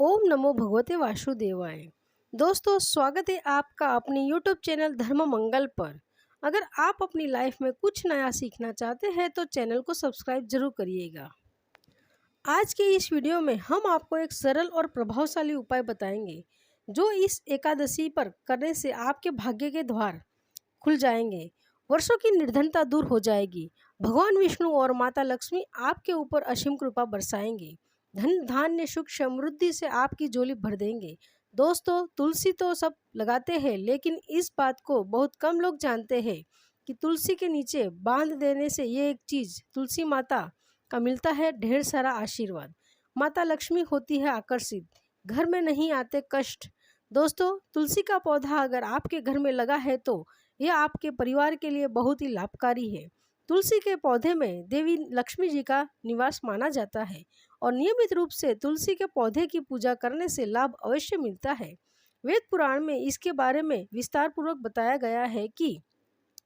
ओम नमो भगवते वासुदेवाय। दोस्तों, स्वागत है आपका अपनी यूट्यूब चैनल धर्म मंगल पर। अगर आप अपनी लाइफ में कुछ नया सीखना चाहते हैं तो चैनल को सब्सक्राइब जरूर करिएगा। आज के इस वीडियो में हम आपको एक सरल और प्रभावशाली उपाय बताएंगे जो इस एकादशी पर करने से आपके भाग्य के द्वार खुल जाएंगे। वर्षों की निर्धनता दूर हो जाएगी। भगवान विष्णु और माता लक्ष्मी आपके ऊपर असीम कृपा बरसाएंगे। धन धान्य सुख समृद्धि से आपकी झोली भर देंगे। दोस्तों, तुलसी तो सब लगाते हैं, लेकिन इस बात को बहुत कम लोग जानते हैं कि तुलसी के नीचे बांध देने से ये एक चीज तुलसी माता का मिलता है ढेर सारा आशीर्वाद। माता लक्ष्मी होती है आकर्षित, घर में नहीं आते कष्ट। दोस्तों, तुलसी का पौधा अगर आपके घर में लगा है तो यह आपके परिवार के लिए बहुत ही लाभकारी है। तुलसी के पौधे में देवी लक्ष्मी जी का निवास माना जाता है और नियमित रूप से तुलसी के पौधे की पूजा करने से लाभ अवश्य मिलता है। वेद पुराण में इसके बारे में विस्तार पूर्वक बताया गया है कि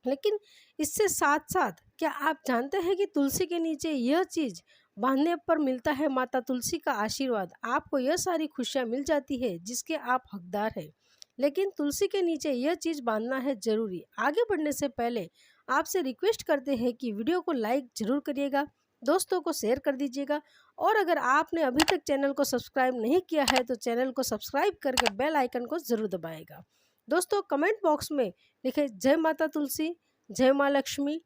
लेकिन इससे साथ साथ क्या आप जानते हैं कि तुलसी के नीचे यह चीज बांधने पर मिलता है माता तुलसी का आशीर्वाद। आपको यह सारी खुशियां मिल जाती है जिसके आप हकदार हैं। लेकिन तुलसी के नीचे यह चीज बांधना है जरूरी। आगे बढ़ने से पहले आपसे रिक्वेस्ट करते हैं कि वीडियो को लाइक जरूर करिएगा, दोस्तों को शेयर कर दीजिएगा और अगर आपने अभी तक चैनल को सब्सक्राइब नहीं किया है तो चैनल को सब्सक्राइब करके बेल आइकन को जरूर दबाएगा। दोस्तों, कमेंट बॉक्स में लिखे जय माता तुलसी, जय माँ लक्ष्मी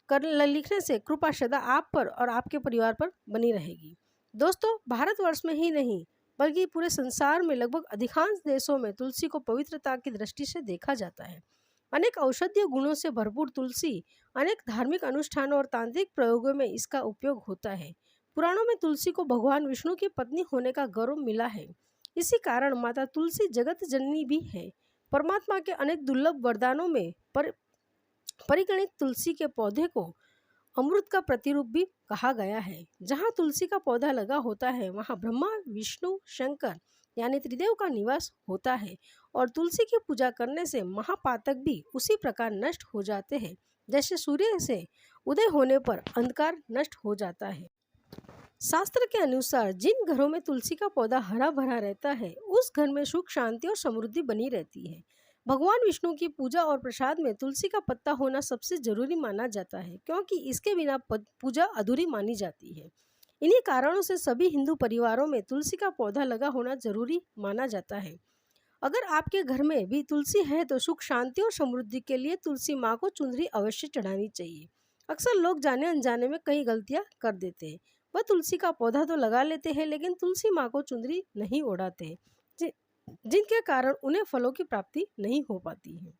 कर लिखने से कृपा सदा आप पर और आपके परिवार पर बनी रहेगी। दोस्तों, भारतवर्ष में ही नहीं बल्कि पूरे संसार में लगभग अधिकांश देशों में तुलसी को पवित्रता की दृष्टि से देखा जाता है। अनेक औषधीय गुणों से भरपूर तुलसी अनेक धार्मिक अनुष्ठानों और तांत्रिक प्रयोगों में इसका उपयोग होता है। पुराणों में तुलसी को भगवान विष्णु की पत्नी होने का गौरव मिला है। इसी कारण माता तुलसी जगत जननी भी है। परमात्मा के अनेक दुर्लभ वरदानों में परिगणित तुलसी के पौधे को अमृत का प्रतिरूप भी कहा गया है। जहाँ तुलसी का पौधा लगा होता है वहाँ ब्रह्मा विष्णु शंकर यानी त्रिदेव का निवास होता है और तुलसी की पूजा करने से महापातक भी उसी प्रकार नष्ट हो जाते हैं जैसे सूर्य से उदय होने पर अंधकार नष्ट हो जाता है। शास्त्र के अनुसार जिन घरों में तुलसी का पौधा हरा भरा रहता है उस घर में सुख शांति और समृद्धि बनी रहती है। भगवान विष्णु की पूजा और प्रसाद में तुलसी का पत्ता होना सबसे जरूरी माना जाता है क्योंकि इसके बिना पूजा अधूरी मानी जाती है। इन्हीं कारणों से सभी हिंदू परिवारों में तुलसी का पौधा लगा होना जरूरी माना जाता है। अगर आपके घर में भी तुलसी है तो सुख शांति और समृद्धि के लिए तुलसी माँ को चुनरी अवश्य चढ़ानी चाहिए। अक्सर लोग जाने अनजाने में कई गलतियां कर देते हैं। वह तुलसी का पौधा तो लगा लेते हैं लेकिन तुलसी माँ को चुनरी नहीं ओढ़ाते, जिनके कारण उन्हें फलों की प्राप्ति नहीं हो पाती है।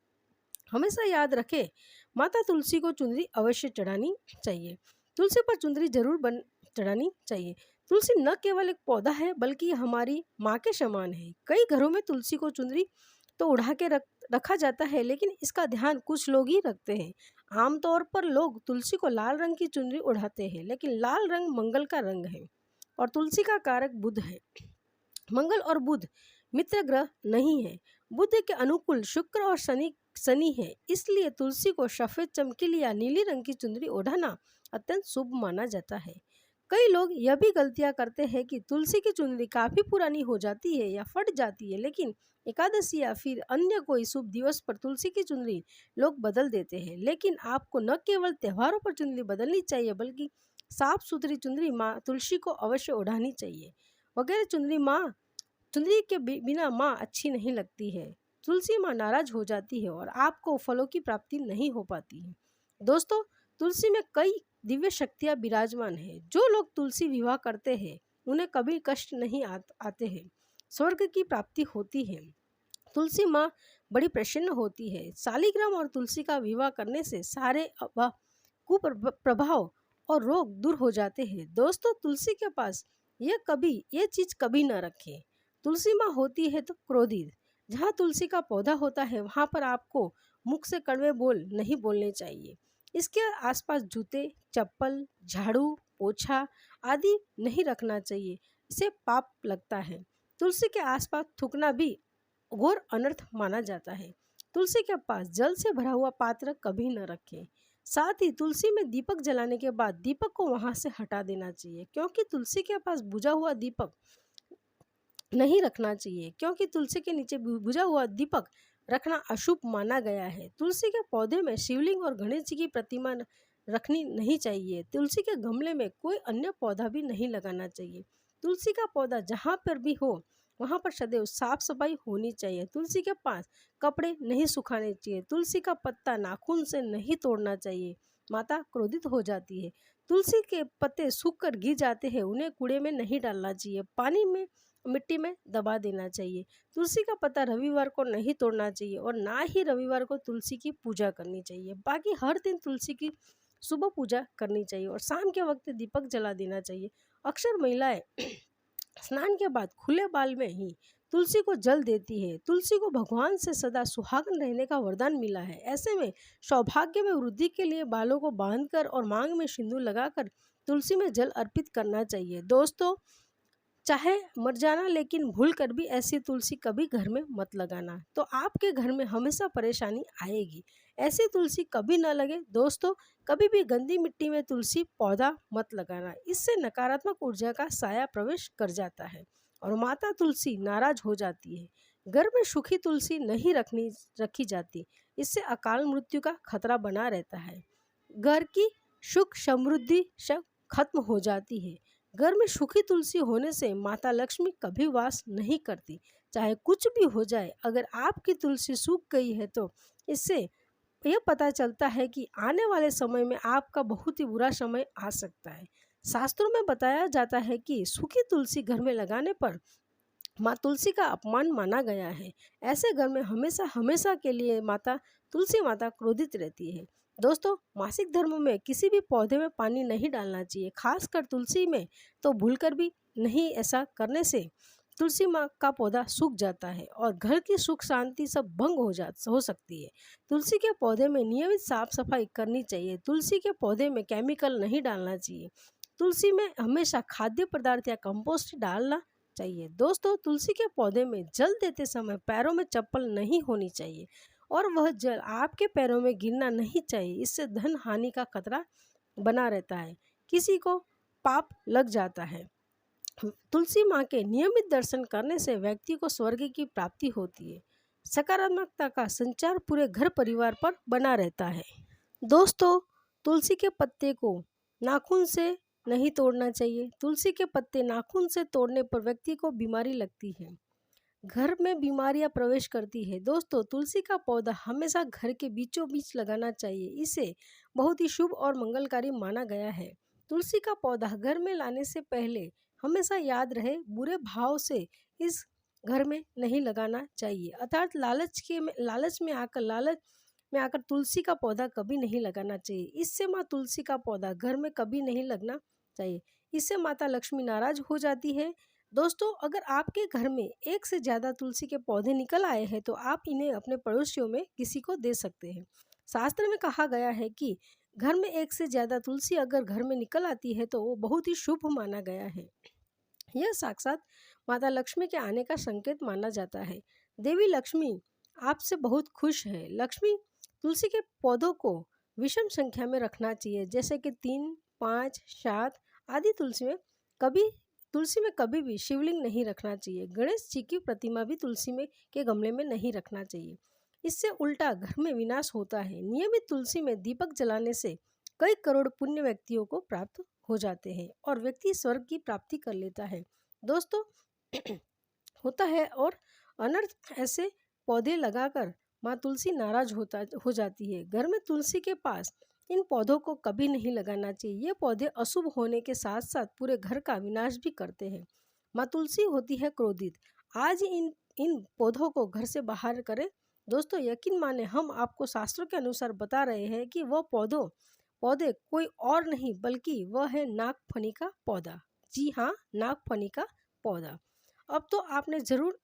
हमेशा याद रखें, माता तुलसी को चुनरी अवश्य चढ़ानी चाहिए। तुलसी पर चुनरी जरूर चढ़ानी चाहिए। तुलसी न केवल एक पौधा है बल्कि हमारी माँ के समान है। कई घरों में तुलसी को चुनरी तो उड़ा के रखा जाता है लेकिन इसका ध्यान कुछ लोग ही रखते हैं। आमतौर पर लोग तुलसी को लाल रंग की चुनरी उड़ाते हैं, लेकिन लाल रंग मंगल का रंग है और तुलसी का कारक बुध है। मंगल और बुध मित्र ग्रह नहीं है। बुध के अनुकूल शुक्र और शनि है, इसलिए तुलसी को सफेद चमकीली या नीली रंग की चुनरी ओढ़ाना अत्यंत शुभ माना जाता है। कई लोग यह भी गलतियां करते हैं कि तुलसी की चुनरी काफी पुरानी हो जाती है या फट जाती है, लेकिन एकादशी या फिर अन्य कोई शुभ दिवस पर तुलसी की चुनरी लोग बदल देते हैं। लेकिन आपको न केवल त्योहारों पर चुनरी बदलनी चाहिए बल्कि साफ सुथरी चुनरी माँ तुलसी को अवश्य ओढ़ानी चाहिए। वगैरह चुनरी के बिना माँ अच्छी नहीं लगती है। तुलसी माँ नाराज हो जाती है और आपको फलों की प्राप्ति नहीं हो पाती है। दोस्तों, तुलसी में कई दिव्य शक्तियाँ विराजमान है। जो लोग तुलसी विवाह करते हैं उन्हें कभी कष्ट नहीं आते हैं, स्वर्ग की प्राप्ति होती है। तुलसी माँ बड़ी प्रसन्न होती है। शालिग्राम और तुलसी का विवाह करने से सारे कुप्रभाव और रोग दूर हो जाते हैं। दोस्तों, तुलसी के पास ये चीज कभी न रखें। तुलसी माँ होती है तो क्रोधित। जहाँ तुलसी का पौधा होता है वहाँ पर आपको मुख से कड़वे बोल नहीं बोलने चाहिए। इसके आसपास जूते चप्पल झाड़ू पोछा आदि नहीं रखना चाहिए, इसे पाप लगता है। तुलसी के आसपास थूकना भी घोर अनर्थ माना जाता है। तुलसी के पास जल से भरा हुआ पात्र कभी न रखें। साथ ही तुलसी में दीपक जलाने के बाद दीपक को वहां से हटा देना चाहिए क्योंकि तुलसी के पास बुझा हुआ दीपक नहीं रखना चाहिए, क्योंकि तुलसी के नीचे बुझा हुआ दीपक रखना अशुभ माना गया है। तुलसी के पौधे में शिवलिंग और गणेश जी की प्रतिमा रखनी नहीं चाहिए। तुलसी के गमले में कोई अन्य पौधा भी नहीं लगाना चाहिए। तुलसी का पौधा जहाँ पर भी हो वहाँ पर सदैव साफ सफाई होनी चाहिए। तुलसी के पास कपड़े नहीं सुखाने चाहिए। तुलसी का पत्ता नाखून से नहीं तोड़ना चाहिए, माता क्रोधित हो जाती है। तुलसी के पत्ते सूख कर गिर जाते हैं, उन्हें कूड़े में नहीं डालना चाहिए, पानी में मिट्टी में दबा देना चाहिए। तुलसी का पत्ता रविवार को नहीं तोड़ना चाहिए और ना ही रविवार को तुलसी की पूजा करनी चाहिए। बाकी हर दिन तुलसी की सुबह पूजा करनी चाहिए और शाम के वक्त दीपक जला देना चाहिए। अक्सर महिलाएं स्नान के बाद खुले बाल में ही तुलसी को जल देती है। तुलसी को भगवान से सदा सुहागन रहने का वरदान मिला है। ऐसे में सौभाग्य में वृद्धि के लिए बालों को बांधकर और मांग में सिंदूर लगाकर तुलसी में जल अर्पित करना चाहिए। दोस्तों, चाहे मर जाना, लेकिन भूल कर भी ऐसी तुलसी कभी घर में मत लगाना, तो आपके घर में हमेशा परेशानी आएगी। ऐसी तुलसी कभी ना लगे। दोस्तों, कभी भी गंदी मिट्टी में तुलसी पौधा मत लगाना, इससे नकारात्मक ऊर्जा का साया प्रवेश कर जाता है और माता तुलसी नाराज हो जाती है। घर में सूखी तुलसी नहीं रखी जाती, इससे अकाल मृत्यु का खतरा बना रहता है। घर की सुख समृद्धि सब खत्म हो जाती है। घर में सूखी तुलसी होने से माता लक्ष्मी कभी वास नहीं करती। चाहे कुछ भी हो जाए, अगर आपकी तुलसी सूख गई है तो इससे यह पता चलता है कि आने वाले समय में आपका बहुत ही बुरा समय आ सकता है। शास्त्रों में बताया जाता है कि सूखी तुलसी घर में लगाने पर माँ तुलसी का अपमान माना गया है। ऐसे घर में हमेशा हमेशा के लिए माता तुलसी माता क्रोधित रहती है। दोस्तों, मासिक धर्म में किसी भी पौधे में पानी नहीं डालना चाहिए, खासकर तुलसी में तो भूलकर भी नहीं। ऐसा करने से तुलसी माँ का पौधा सूख जाता है और घर की सुख शांति सब भंग हो सकती है। तुलसी के पौधे में नियमित साफ सफाई करनी चाहिए। तुलसी के पौधे में केमिकल नहीं डालना चाहिए। तुलसी में हमेशा खाद्य पदार्थ या कंपोस्ट डालना चाहिए। दोस्तों, तुलसी के पौधे में जल देते समय पैरों में चप्पल नहीं होनी चाहिए और वह जल आपके पैरों में गिरना नहीं चाहिए। इससे धन हानि का खतरा बना रहता है, किसी को पाप लग जाता है। तुलसी माँ के नियमित दर्शन करने से व्यक्ति को स्वर्ग की प्राप्ति होती है। सकारात्मकता का संचार पूरे घर परिवार पर बना रहता है। दोस्तों, तुलसी के पत्ते को नाखून से नहीं तोड़ना चाहिए। तुलसी के पत्ते नाखून से तोड़ने पर व्यक्ति को बीमारी लगती है, घर में बीमारियां प्रवेश करती है। दोस्तों, तुलसी का पौधा हमेशा घर के बीचों बीच लगाना चाहिए, इसे बहुत ही शुभ और मंगलकारी माना गया है। तुलसी का पौधा घर में लाने से पहले हमेशा याद रहे, बुरे भाव से इस घर में नहीं लगाना चाहिए, अर्थात लालच में आकर तुलसी का पौधा कभी नहीं लगाना चाहिए। इससे माँ तुलसी का पौधा घर में कभी नहीं लगना चाहिए, इससे माता लक्ष्मी नाराज हो जाती है। दोस्तों, अगर आपके घर में एक से ज़्यादा तुलसी के पौधे निकल आए हैं तो आप इन्हें अपने पड़ोसियों में किसी को दे सकते हैं। शास्त्र में कहा गया है कि घर में एक से ज़्यादा तुलसी अगर घर में निकल आती है तो वो बहुत ही शुभ माना गया है। यह साक्षात माता लक्ष्मी के आने का संकेत माना जाता है। देवी लक्ष्मी आपसे बहुत खुश है। लक्ष्मी तुलसी के पौधों को विषम संख्या में रखना चाहिए, जैसे कि 3, 5, 7 आदि। तुलसी में कभी भी शिवलिंग नहीं रखना चाहिए। गणेश जी की प्रतिमा भी तुलसी में के गमले में नहीं रखना चाहिए, इससे उल्टा घर में विनाश होता है। नियमित तुलसी में दीपक जलाने से कई करोड़ पुण्य व्यक्तियों को प्राप्त हो जाते हैं और व्यक्ति स्वर्ग की प्राप्ति कर लेता है। दोस्तों, होता है और अनर्थ ऐसे पौधे लगाकर माँ तुलसी नाराज हो जाती है। घर में तुलसी के पास इन पौधों को कभी नहीं लगाना चाहिए। ये पौधे अशुभ होने के साथ साथ पूरे घर का विनाश भी करते हैं। माँ तुलसी होती है क्रोधित। आज इन पौधों को घर से बाहर करें। दोस्तों, यकीन माने हम आपको शास्त्रों के अनुसार बता रहे हैं कि वह पौधे कोई और नहीं बल्कि वह है नागफनी का पौधा। जी हाँ, नागफनी का पौधा। अब तो आपने जरूर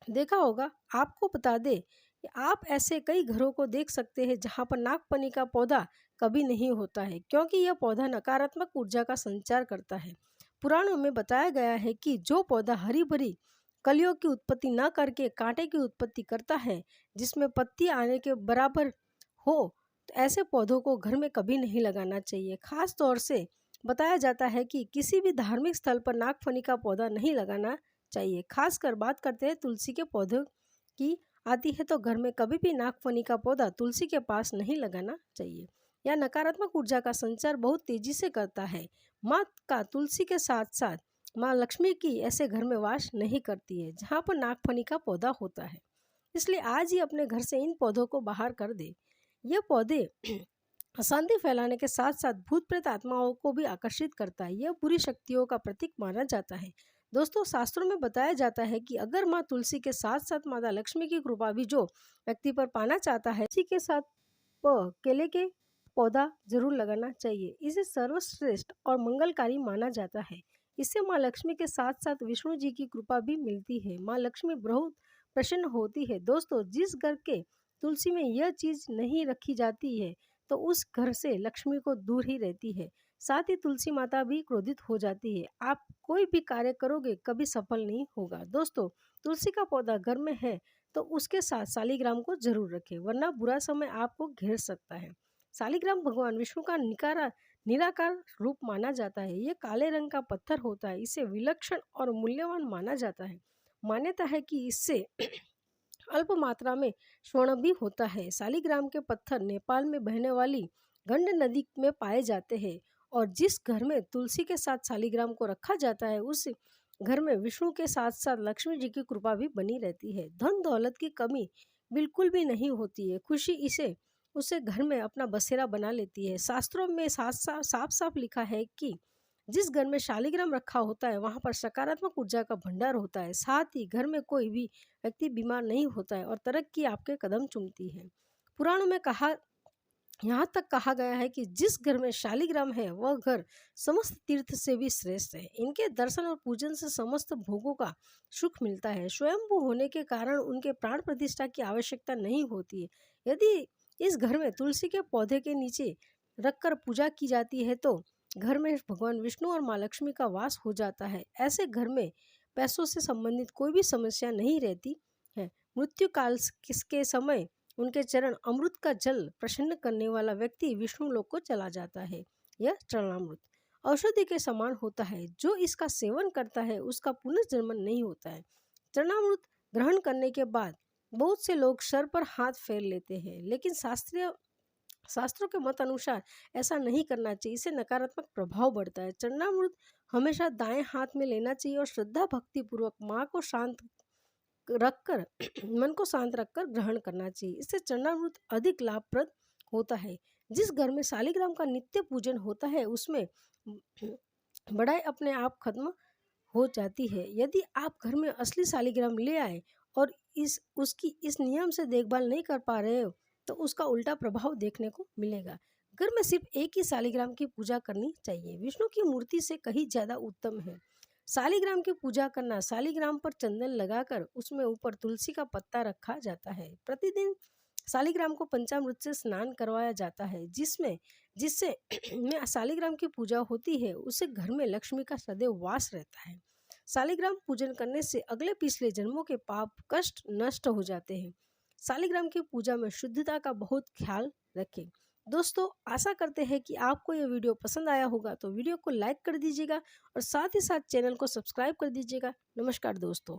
देखा होगा। आपको बता दे कि आप ऐसे कई घरों को देख सकते हैं जहाँ पर नागफनी का पौधा कभी नहीं होता है, क्योंकि यह पौधा नकारात्मक ऊर्जा का संचार करता है। पुराणों में बताया गया है कि जो पौधा हरी भरी कलियों की उत्पत्ति न करके कांटे की उत्पत्ति करता है, जिसमें पत्ती आने के बराबर हो, तो ऐसे पौधों को घर में कभी नहीं लगाना चाहिए। खास तौर से बताया जाता है कि किसी भी धार्मिक स्थल पर नागफनी का पौधा नहीं लगाना चाहिए। खासकर बात करते हैं तुलसी के पौधों की आती है तो घर में कभी भी नागफनी का पौधा तुलसी के पास नहीं लगाना चाहिए। यह नकारात्मक ऊर्जा का संचार बहुत तेजी से करता है। माँ का तुलसी के साथ साथ माँ लक्ष्मी की ऐसे घर में वास नहीं करती है जहाँ पर नागफनी का पौधा होता है। इसलिए आज ही अपने घर से इन पौधों को बाहर कर दे। ये पौधे अशांति फैलाने के साथ साथ भूत प्रेत आत्माओं को भी आकर्षित करता है। यह बुरी शक्तियों का प्रतीक माना जाता है। दोस्तों, शास्त्रों में बताया जाता है कि अगर माँ तुलसी के साथ साथ माता लक्ष्मी की कृपा भी जो व्यक्ति पर पाना चाहता है, इसी के साथ केले के पौधा जरूर लगाना चाहिए। इसे सर्वश्रेष्ठ और मंगलकारी माना जाता है। इससे माँ लक्ष्मी के साथ साथ विष्णु जी की कृपा भी मिलती है। माँ लक्ष्मी बहुत प्रसन्न होती है। दोस्तों, जिस घर के तुलसी में यह चीज नहीं रखी जाती है तो उस घर से लक्ष्मी को दूर ही रहती है। साथ ही तुलसी माता भी क्रोधित हो जाती है। आप कोई भी कार्य करोगे कभी सफल नहीं होगा। दोस्तों, तुलसी का पौधा घर में है तो उसके साथ शालिग्राम को जरूर रखें, वरना बुरा समय आपको घेर सकता है। शालिग्राम भगवान विष्णु का निराकार रूप माना जाता है। ये काले रंग का पत्थर होता है। इसे विलक्षण और मूल्यवान माना जाता है। मान्यता है कि इससे अल्प मात्रा में स्वर्ण भी होता है। शालिग्राम के पत्थर नेपाल में बहने वाली गंड नदी में पाए जाते हैं और जिस घर में तुलसी के साथ शालिग्राम को रखा जाता है उस घर में विष्णु के साथ साथ लक्ष्मी जी की कृपा भी बनी रहती है। धन दौलत की कमी बिल्कुल भी नहीं होती है। खुशी इसे उसे घर में अपना बसेरा बना लेती है। शास्त्रों में साफ साफ लिखा है कि जिस घर में शालिग्राम रखा होता है वहां पर सकारात्मक ऊर्जा का भंडार होता है। साथ ही घर में कोई भी व्यक्ति बीमार नहीं होता है और तरक्की आपके कदम चूमती है। पुराणों में यहाँ तक कहा गया है कि जिस घर में शालिग्राम है वह घर समस्त तीर्थ से भी श्रेष्ठ है। इनके दर्शन और पूजन से समस्त भोगों का सुख मिलता है। स्वयंभू होने के कारण उनके प्राण प्रतिष्ठा की आवश्यकता नहीं होती है। यदि इस घर में तुलसी के पौधे के नीचे रखकर पूजा की जाती है तो घर में भगवान विष्णु और माँ लक्ष्मी का वास हो जाता है। ऐसे घर में पैसों से संबंधित कोई भी समस्या नहीं रहती है। मृत्यु काल के समय उनके चरण अमृत का जल प्रसन्न करने वाला व्यक्ति विष्णु लोक को चला जाता है। यह चरणामृत औषधि के समान होता है। जो इसका सेवन करता है उसका पुनर्जन्म नहीं होता है। चरणामृत ग्रहण करने के बाद बहुत से लोग सर पर हाथ फेर लेते हैं, लेकिन शास्त्रों के मत अनुसार ऐसा नहीं करना चाहिए। इससे नकारात्मक प्रभाव बढ़ता है। चरणामृत हमेशा दाएं हाथ में लेना चाहिए और श्रद्धा भक्ति पूर्वक माँ को शांत रखकर मन को शांत रखकर ग्रहण करना चाहिए। इससे चरणामृत अधिक लाभप्रद होता है। जिस घर में शालिग्राम का नित्य पूजन होता है उसमें बड़ाई अपने आप खत्म हो जाती है। यदि आप घर में असली शालिग्राम ले आए और उसकी इस नियम से देखभाल नहीं कर पा रहे हो तो उसका उल्टा प्रभाव देखने को मिलेगा। घर में सिर्फ एक ही शालिग्राम की पूजा करनी चाहिए। विष्णु की मूर्ति से कहीं ज्यादा उत्तम है शालिग्राम की पूजा करना। शालिग्राम पर चंदन लगाकर उसमें ऊपर तुलसी का पत्ता रखा जाता है। प्रतिदिन शालिग्राम को पंचामृत से स्नान करवाया जाता है जिससे में शालिग्राम की पूजा होती है उसे घर में लक्ष्मी का सदैव वास रहता है। शालिग्राम पूजन करने से अगले पिछले जन्मों के पाप कष्ट नष्ट हो जाते हैं। शालिग्राम की पूजा में शुद्धता का बहुत ख्याल रखें। दोस्तों, आशा करते हैं कि आपको यह वीडियो पसंद आया होगा तो वीडियो को लाइक कर दीजिएगा और साथ ही साथ चैनल को सब्सक्राइब कर दीजिएगा। नमस्कार दोस्तों।